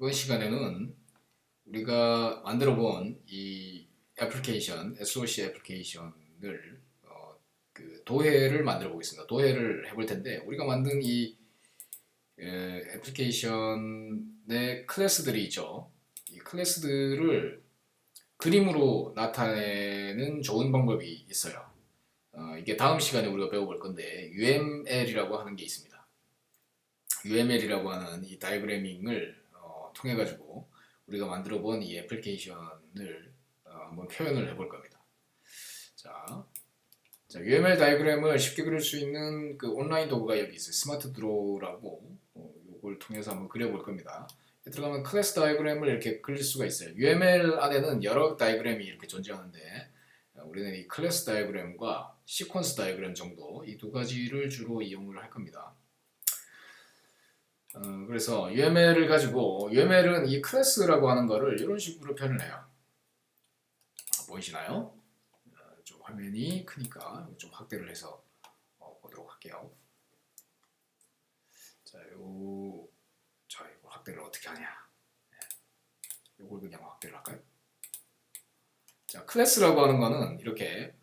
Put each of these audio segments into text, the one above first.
이번 시간에는 우리가 만들어 본 이 애플리케이션, SOC 애플리케이션을 그 도해를 만들어 보겠습니다. 도해를 해볼 텐데 우리가 만든 이 애플리케이션의 클래스들이 있죠. 이 클래스들을 그림으로 나타내는 좋은 방법이 있어요. 이게 다음 시간에 우리가 배워볼 건데 UML이라고 하는 게 있습니다. UML이라고 하는 이 다이그래밍을 통해 가지고 우리가 만들어 본 이 애플리케이션을 한번 표현을 해볼 겁니다. 자, UML 다이그램을 쉽게 그릴 수 있는 그 온라인 도구가 여기 있어요. 스마트 드로우라고 이걸 통해서 한번 그려볼 겁니다. 들어가면 클래스 다이그램을 이렇게 그릴 수가 있어요. UML 안에는 여러 다이그램이 이렇게 존재하는데 우리는 이 클래스 다이그램과 시퀀스 다이그램 정도 이 두 가지를 주로 이용을 할 겁니다. 그래서 UML을 가지고 UML은 이 클래스라고 하는 거를 이런 식으로 표현을 해요. 보이시나요? 좀 화면이 크니까 좀 확대를 해서 보도록 할게요. 이거 확대를 어떻게 하냐? 이걸 그냥 확대를 할까요? 자, 클래스라고 하는 거는 이렇게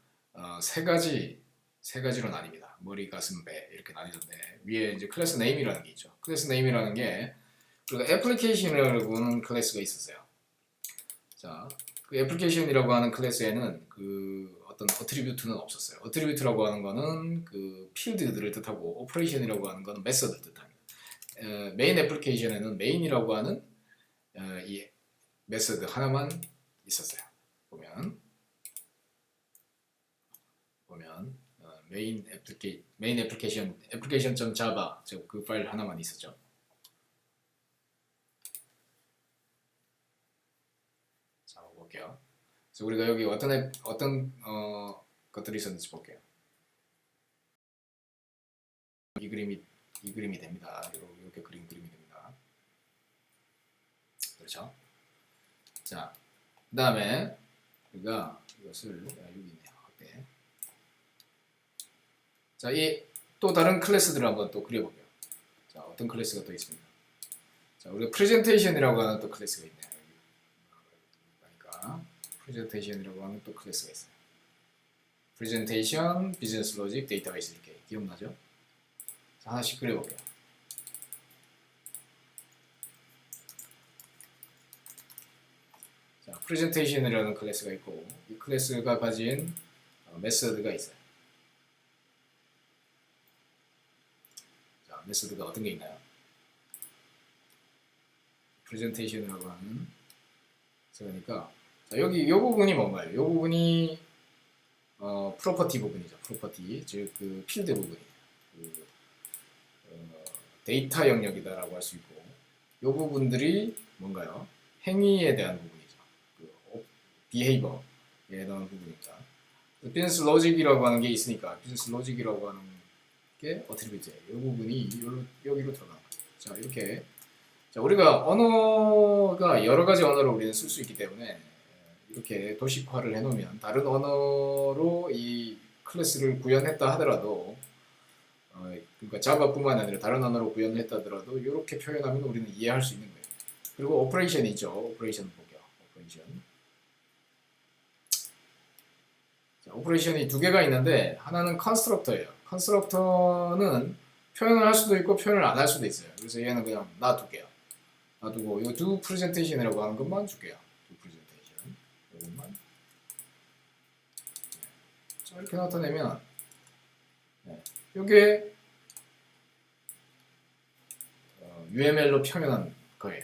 세 가지로 나뉩니다. 머리, 가슴, 배 이렇게 나뉘는데 위에 이제 클래스 네임이라는 게 있죠. 클래스 네임이라는 게 우리가 애플리케이션이라고 하는 클래스가 있었어요. 자, 그 애플리케이션이라고 하는 클래스에는 그 어떤 어트리뷰트는 없었어요. 어트리뷰트라고 하는 거는 그 필드들을 뜻하고 오퍼레이션이라고 하는 거는 메서드를 뜻합니다. 메인 애플리케이션에는 메인이라고 하는 이 메서드 하나만 있었어요. 보면 메인 애플리케이션.java 그 파일 하나만 있었죠. 자, 볼게요. 그래서 우리가 여기 어떤 것들이 있었는지 볼게요. 이 그림이 됩니다. 이렇게 그림이 됩니다. 그렇죠? 자, 그다음에 우리가 이것을 여기 있네요. 확대. 자, 이 또 다른 클래스들을 한번 또 그려볼게요. 자, 어떤 클래스가 또 있습니다. 자, 우리가 프레젠테이션이라고 하는 또 클래스가 있네요. 그러니까 프레젠테이션이라고 하는 또 클래스가 있어요. 프레젠테이션, 비즈니스 로직, 데이터베이스 이렇게 기억나죠? 자, 하나씩 그려볼게요. 자, 프레젠테이션이라는 클래스가 있고 이 클래스가 가진 메서드가 있어요. 자, 메서드가 어떤 게 있나요? 프레젠테이션이라고 하는 그러니까 자, 여기 이 부분이 뭔가요? 이 부분이 프로퍼티 부분이죠. 프로퍼티 즉 그 필드 부분이에요. 그, 데이터 영역이다라고 할 수 있고 이 부분들이 뭔가요? 행위에 대한 부분이죠. 그 비헤이버에 대한 부분입니다. 비즈니스 로직이라고 하는 게 있으니까 비즈니스 로직이라고 하는 게 어트리뷰트예요. 이 부분이 여기로 들어가는 거죠. 자, 이렇게 자, 우리가 언어가 여러 가지 언어를 우리는 쓸 수 있기 때문에 이렇게 도식화를 해놓으면 다른 언어로 이 클래스를 구현했다 하더라도 그러니까 자바뿐만 아니라 다른 언어로 구현했다 하더라도 이렇게 표현하면 우리는 이해할 수 있는 거예요. 그리고 오퍼레이션이 있죠. 오퍼레이션 볼게요. 오퍼레이션이 두 개가 있는데 하나는 컨스트럭터예요. 컨스트럭터는 표현을 할 수도 있고 표현을 안 할 수도 있어요. 그래서 얘는 그냥 놔둘게요. 놔두고 이 두 프레젠테이션이라고 하는 것만 줄게요. 두 프레젠테이션 이것만 자, 이렇게 나타내면 이게 UML로 표현한 거예요.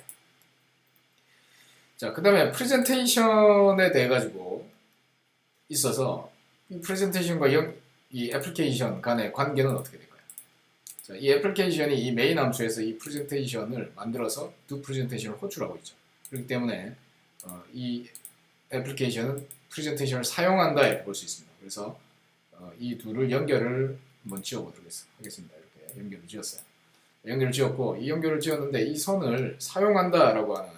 자, 그 다음에 프레젠테이션에 대해 가지고 있어서 이 프레젠테이션과 이 애플리케이션 간의 관계는 어떻게 될까요? 자, 이 애플리케이션이 이 메인 함수에서 이 프레젠테이션을 만들어서 두 프레젠테이션을 호출하고 있죠. 그렇기 때문에 이 애플리케이션은 프레젠테이션을 사용한다 이렇게 볼 수 있습니다. 그래서 이 둘을 연결을 한번 지어보도록 하겠습니다. 이렇게 연결을 지었어요. 연결을 지었고 이 연결을 지었는데 이 선을 사용한다라고 하는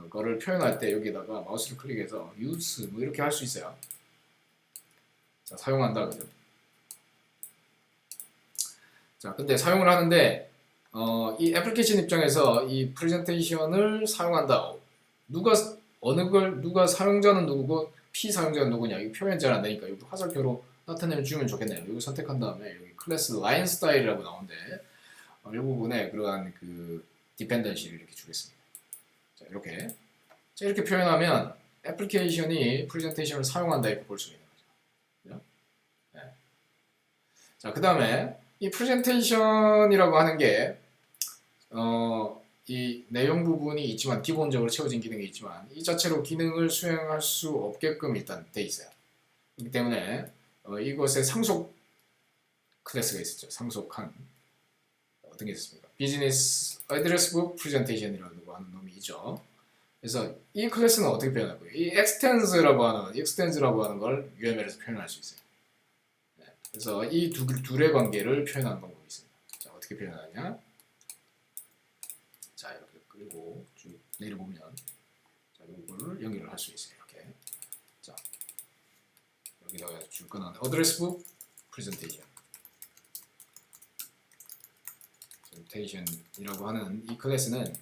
거를 표현할 때 여기다가 마우스를 클릭해서 use 뭐 이렇게 할 수 있어요. 자, 사용한다 그죠? 자, 근데 사용을 하는데 이 애플리케이션 입장에서 이 프레젠테이션을 사용한다. 누가 사용자는 누구고 피사용자는 누구냐. 이 표현 잘 안 되니까 여기 화살표로 나타내면 주면 좋겠네요. 이거 선택한 다음에 여기 클래스 라인 스타일이라고 나오는데 이 부분에 그러한 그 디펜던시를 이렇게 주겠습니다. 자, 이렇게 표현하면 애플리케이션이 프레젠테이션을 사용한다 이렇게 볼 수 있는 거죠. 네. 자, 그 다음에 이 프레젠테이션이라고 하는 게 이 내용 부분이 있지만 기본적으로 채워진 기능이 있지만 이 자체로 기능을 수행할 수 없게끔 일단 돼 있어요. 그렇기 때문에 이것에 상속 클래스가 있었죠. 상속한 어떤 게 있습니까? 비즈니스 어드레스북 프레젠테이션이라고 하는 놈이 있죠. 그래서 이 클래스는 어떻게 표현하고요? 이 extens라고 하는 걸 UML에서 표현할 수 있어요. 네. 그래서 이 둘의 관계를 표현하는 방법이 있습니다. 자, 어떻게 표현하냐? 자, 이렇게 그리고 쭉 내려보면 자, 이거를 연결을 할 수 있어요. 이렇게. 자, 여기다가 줄 거는 어드레스북 프레젠테이션. 프레젠테이션이라고 하는 이 클래스는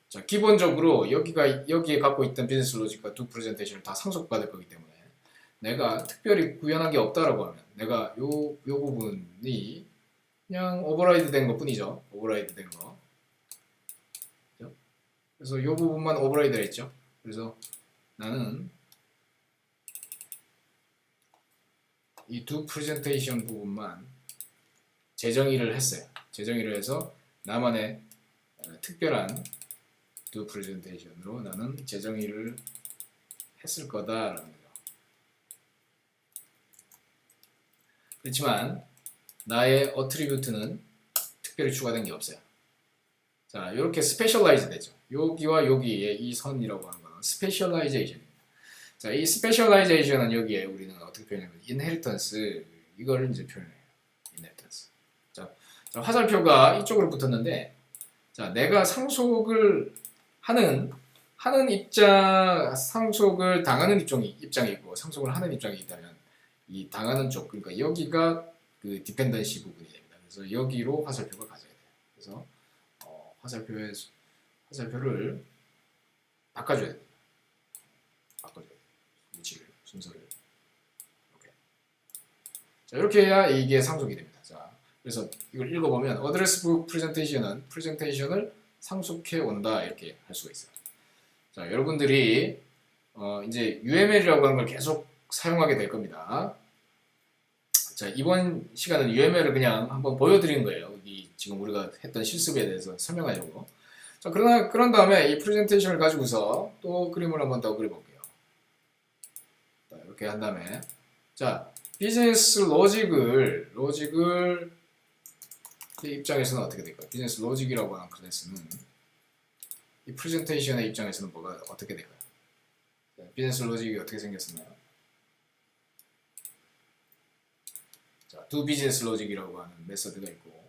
자, 기본적으로 여기에 갖고 있던 비즈니스 로직과 두 프레젠테이션을 다 상속받을 거기 때문에 내가 특별히 구현한 게 없다라고 하면 내가 요 부분이 그냥 오버라이드 된 것 뿐이죠. 오버라이드 된 거. 그래서 이 부분만 오버라이드 했죠. 그래서 나는 이 두 프레젠테이션 부분만 재정의를 했어요. 재정의를 해서 나만의 특별한 두 프레젠테이션으로 나는 재정의를 했을 거다라는 거죠. 그렇지만 나의 어트리뷰트는 특별히 추가된 게 없어요. 자, 이렇게 스페셜라이즈 되죠. 여기와 여기에 이 선이라고 하는 거는 스페셜라이제이션입니다. 자, 이 스페셜라이제이션은 여기에 우리는 어떻게 표현하냐면 인헤리턴스 이거를 이제 표현해요. 인헤리턴스. 자, 화살표가 이쪽으로 붙었는데 자, 내가 상속을 하는 상속을 당하는 입장이 있고 상속을 하는 입장이 있다면 이 당하는 쪽 그러니까 여기가 그 디펜던시 부분이 됩니다. 그래서 여기로 화살표가 가져야 돼요. 그래서 화살표를 바꿔줘야 돼요. 위치를 순서를 이렇게. 자, 이렇게 해야 이게 상속이 됩니다. 자, 그래서 이걸 읽어보면 어드레스북 프레젠테이션은 프레젠테이션을 상속해 온다 이렇게 할 수가 있어요. 자, 여러분들이 이제 UML이라고 하는 걸 계속 사용하게 될 겁니다. 자, 이번 시간은 UML을 그냥 한번 보여드린 거예요. 이 지금 우리가 했던 실습에 대해서 설명하려고. 자, 그런 다음에 이 프레젠테이션을 가지고서 또 그림을 한번 더 그려볼게요. 자, 이렇게 한 다음에 자, 비즈니스 로직을 입장에서는 어떻게 될까요? 비즈니스 로직이라고 하는 클래스는 이 프레젠테이션의 입장에서는 뭐가 어떻게 될까요? 자, 비즈니스 로직이 어떻게 생겼었나요? 자, 두 비즈니스 로직이라고 하는 메서드가 있고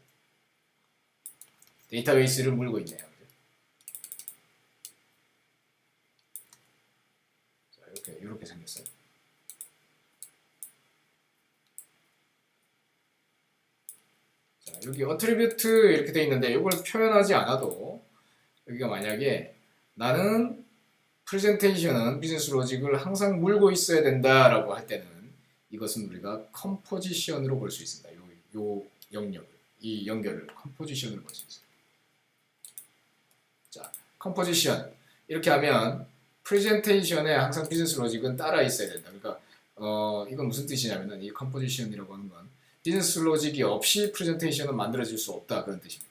데이터베이스를 물고 있네요. 자, 이렇게 생겼어요. 자, 여기 어트리뷰트 이렇게 돼 있는데 이걸 표현하지 않아도 여기가 만약에 나는 프레젠테이션은 비즈니스 로직을 항상 물고 있어야 된다라고 할 때는 이것은 우리가 컴포지션으로 볼 수 있습니다. 요 영역을 이 연결을 컴포지션으로 볼 수 있습니다. 자, 컴포지션 이렇게 하면 프레젠테이션에 항상 비즈니스 로직은 따라 있어야 된다. 그러니까 이건 무슨 뜻이냐면은 이 컴포지션이라고 하는 건 비즈니스 로직이 없이 프레젠테이션은 만들어질 수 없다 그런 뜻입니다.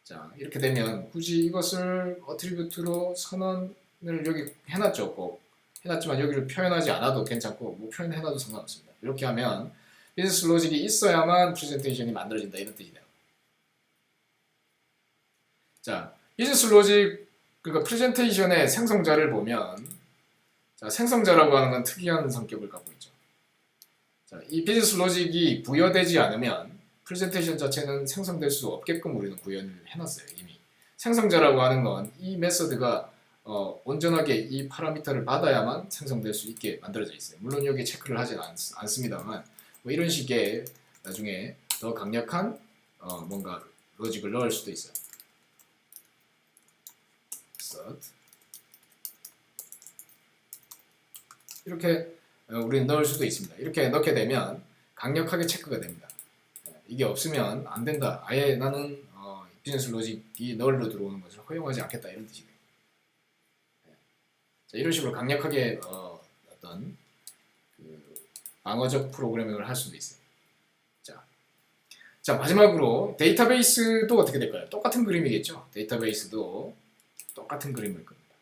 자, 이렇게 되면 굳이 이것을 어트리뷰트로 선언을 여기 해놨죠. 꼭 해놨지만 여기를 표현하지 않아도 괜찮고 뭐 표현해놔도 상관없습니다. 이렇게 하면 비즈니스 로직이 있어야만 프레젠테이션이 만들어진다 이런 뜻이네요. 자, 비즈니스 로직 그러니까 프레젠테이션의 생성자를 보면 자, 생성자라고 하는 건 특이한 성격을 갖고 있죠. 자, 이 비즈니스 로직이 부여되지 않으면 프레젠테이션 자체는 생성될 수 없게끔 우리는 구현을 해놨어요. 이미 생성자라고 하는 건 이 메서드가 온전하게 이 파라미터를 받아야만 생성될 수 있게 만들어져 있어요. 물론 여기 체크를 하진 않습니다만 뭐 이런 식의 나중에 더 강력한 뭔가 로직을 넣을 수도 있어요. insert. 이렇게 우리는 넣을 수도 있습니다. 이렇게 넣게 되면 강력하게 체크가 됩니다. 이게 없으면 안 된다. 아예 나는 비즈니스 로직이 널로 들어오는 것을 허용하지 않겠다 이런 뜻이에요. 자, 이런 식으로 강력하게 어떤 그 방어적 프로그래밍을 할 수도 있어요. 자, 마지막으로 데이터베이스도 어떻게 될까요? 똑같은 그림이겠죠. 데이터베이스도 똑같은 그림을 그립니다.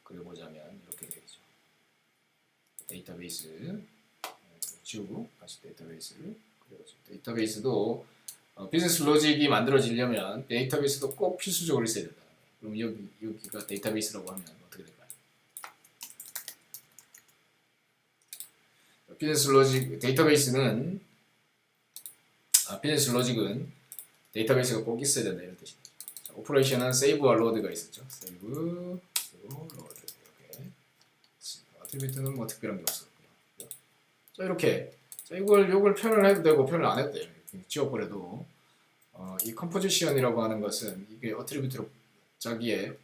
그려보자면 이렇게 되겠죠. 데이터베이스 지우고 다시 데이터베이스를 그려보죠. 데이터베이스도 비즈니스 로직이 만들어지려면 데이터베이스도 꼭 필수적으로 있어야 된다. 그럼 여기가 데이터베이스라고 하면 어떻게 될까요? 비즈니스 로직 데이터베이스는 비즈니스 로직은 데이터베이스가 꼭 있어야 된다 이런 뜻입니다. 자, 오퍼레이션은 세이브와 로드가 있었죠. 세이브, 로드 이렇게. 아트리뷰트는 뭐 특별한 게 없었고요. 자 이렇게 요걸 표현을 해도 되고 표현을 안 해도 돼요. 지워버려도 이 컴포지션이라고 하는 것은 이게 어트리뷰트로 자기의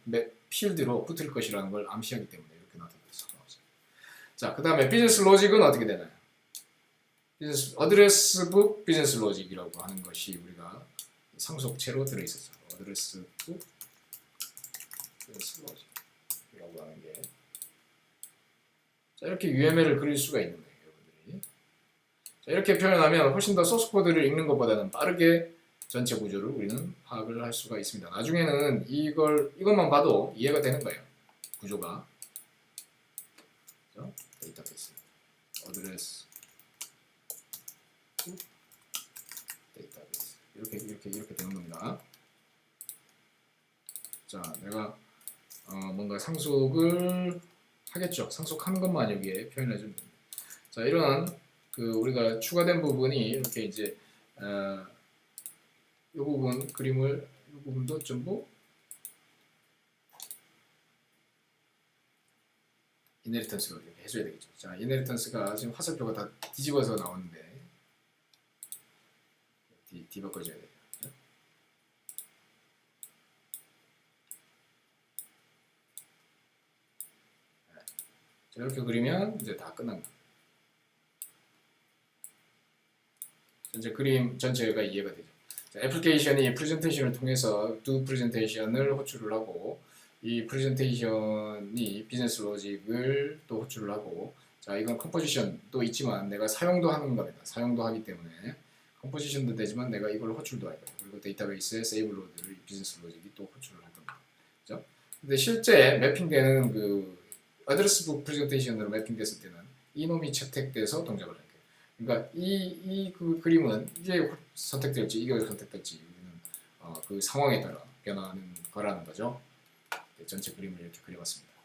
필드로 붙을 것이라는 걸 암시하기 때문에 이렇게 나타났어요. 자, 그 다음에 비즈니스 로직은 어떻게 되나요? 어드레스북 비즈니스 로직이라고 하는 것이 우리가 상속체로 들어있었죠. 어드레스북 비즈니스 로직이라고 하는 게 자, 이렇게 UML을 그릴 수가 있는 거예요, 여러분들이. 자, 이렇게 표현하면 훨씬 더 소스 코드를 읽는 것보다는 빠르게 전체 구조를 우리는 파악을 할 수가 있습니다. 나중에는 이것만 봐도 이해가 되는 거예요. 구조가. 그렇죠? 데이터베이스, 어드레스, 데이터베이스 이렇게 되는 겁니다. 자, 내가 뭔가 상속을 하겠죠. 상속하는 것만 여기에 표현해 주면 됩니다. 자, 이런 우리가 추가된 부분이 이렇게 이제 이 부분 그림을 이 부분도 전부 이네리턴스로 이렇게 해줘야 되겠죠. 자, 이네리턴스가 지금 화살표가 다 뒤집어서 나오는데 뒤바꿔줘야 돼요. 자, 이렇게 그리면 이제 다 끝난 겁니다. 이제 그림 전체가 이해가 되죠. 자, 애플리케이션이 프레젠테이션을 통해서 두 프레젠테이션을 호출을 하고 이 프레젠테이션이 비즈니스 로직을 또 호출을 하고 자, 이건 컴포지션도 있지만 내가 사용도 하는 겁니다. 사용도 하기 때문에 컴포지션도 되지만 내가 이걸 호출도 할 거예요. 그리고 데이터베이스에 세이브 로드를 비즈니스 로직이 또 호출을 할 겁니다. 그죠? 근데 실제 매핑되는 어드레스북 프레젠테이션으로 매핑됐을 때는 이놈이 채택돼서 동작을 할 거예요. 그러니까 이 그림은 이게 선택될지 이게 선택될지 우리는 그 상황에 따라 변하는 거라는 거죠. 전체 그림을 이렇게 그려봤습니다.